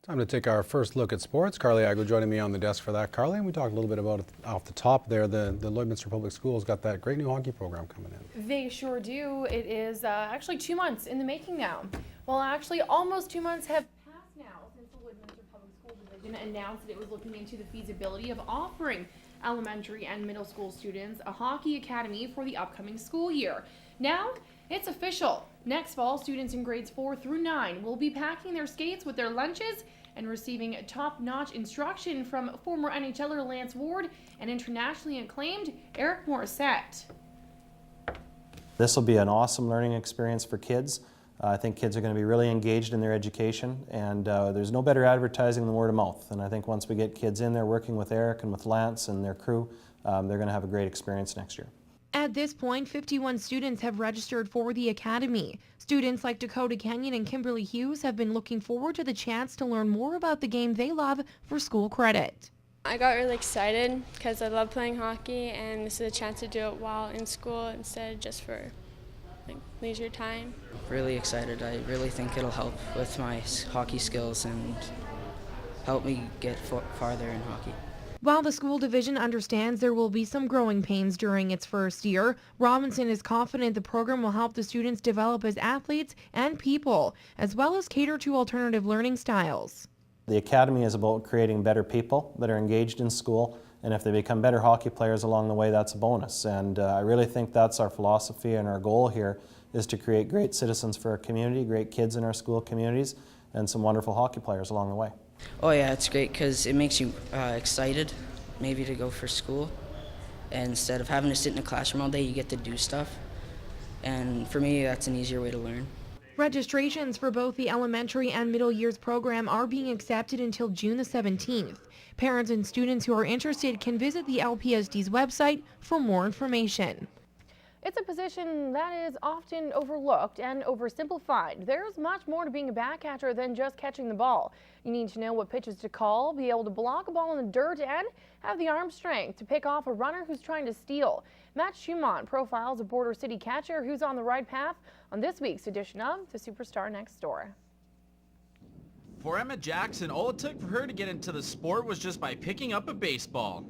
Time to take our first look at sports. Carly Agro joining me on the desk for that. Carly, and we talked a little bit about it off the top there. The Lloydminster Public Schools got that great new hockey program coming in. They sure do. It is actually 2 months in the making now. Well, actually, almost 2 months have passed now since the Lloydminster Public School Division announced that it was looking into the feasibility of offering elementary and middle school students a hockey academy for the upcoming school year. Now, it's official. Next fall, students in grades 4 through 9 will be packing their skates with their lunches and receiving top-notch instruction from former NHLer Lance Ward and internationally acclaimed Eric Morissette. This will be an awesome learning experience for kids. I think kids are going to be really engaged in their education, and there's no better advertising than word of mouth. And I think once we get kids in there working with Eric and with Lance and their crew, they're going to have a great experience next year. At this point, 51 students have registered for the academy. Students like Dakota Kenyon and Kimberly Hughes have been looking forward to the chance to learn more about the game they love for school credit. I got really excited because I love playing hockey, and this is a chance to do it while in school instead of just for leisure time. Really excited. I really think it'll help with my hockey skills and help me get farther in hockey. While the school division understands there will be some growing pains during its first year, Robinson is confident the program will help the students develop as athletes and people, as well as cater to alternative learning styles. The academy is about creating better people that are engaged in school, and if they become better hockey players along the way, that's a bonus. And I really think that's our philosophy, and our goal here is to create great citizens for our community, great kids in our school communities, and some wonderful hockey players along the way. Oh yeah, it's great because it makes you excited maybe to go for school. And instead of having to sit in a classroom all day, you get to do stuff. And for me, that's an easier way to learn. Registrations for both the elementary and middle years program are being accepted until June the 17th. Parents and students who are interested can visit the LPSD's website for more information. It's a position that is often overlooked and oversimplified. There's much more to being a back catcher than just catching the ball. You need to know what pitches to call, be able to block a ball in the dirt, and have the arm strength to pick off a runner who's trying to steal. Matt Schumont profiles a Border City catcher who's on the right path on this week's edition of The Superstar Next Door. For Emma Jackson, all it took for her to get into the sport was just by picking up a baseball.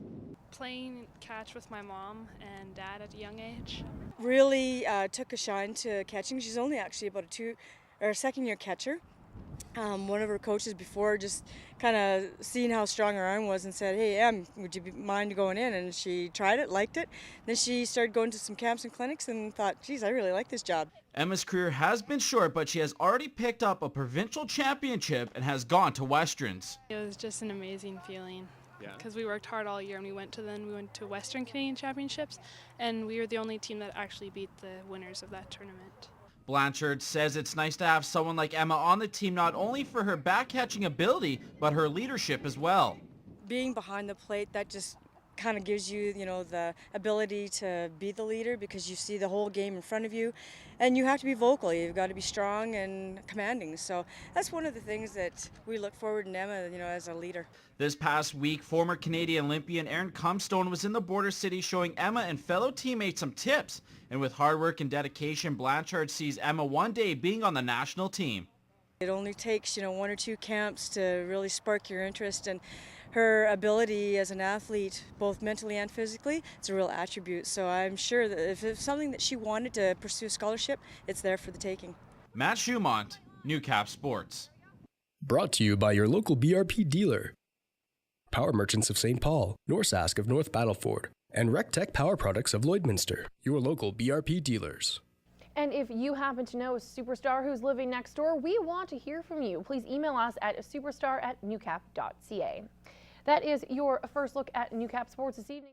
Playing catch with my mom and dad at a young age. Really took a shine to catching. She's only actually about a second-year catcher. One of her coaches before just kind of seeing how strong her arm was and said, "Hey, Em, would you mind going in?" And she tried it, liked it. Then she started going to some camps and clinics and thought, "Geez, I really like this job." Emma's career has been short, but she has already picked up a provincial championship and has gone to Westerns. It was just an amazing feeling. Because we worked hard all year, and we went to Western Canadian Championships, and we were the only team that actually beat the winners of that tournament. Blanchard says it's nice to have someone like Emma on the team, not only for her back-catching ability, but her leadership as well. Being behind the plate, that just kind of gives you, the ability to be the leader because you see the whole game in front of you, and you have to be vocal. You've got to be strong and commanding. So that's one of the things that we look forward in Emma, as a leader. This past week, former Canadian Olympian Aaron Comstone was in the Border City showing Emma and fellow teammates some tips. And with hard work and dedication, Blanchard sees Emma one day being on the national team. It only takes, 1 or 2 camps to really spark your interest, and her ability as an athlete, both mentally and physically, it's a real attribute. So I'm sure that if it's something that she wanted to pursue a scholarship, it's there for the taking. Matt Schumont, Newcap Sports. Brought to you by your local BRP dealer. Power Merchants of St. Paul, Norsask of North Battleford, and RecTech Power Products of Lloydminster, your local BRP dealers. And if you happen to know a superstar who's living next door, we want to hear from you. Please email us at superstar@newcap.ca. That is your first look at Newcap Sports this evening.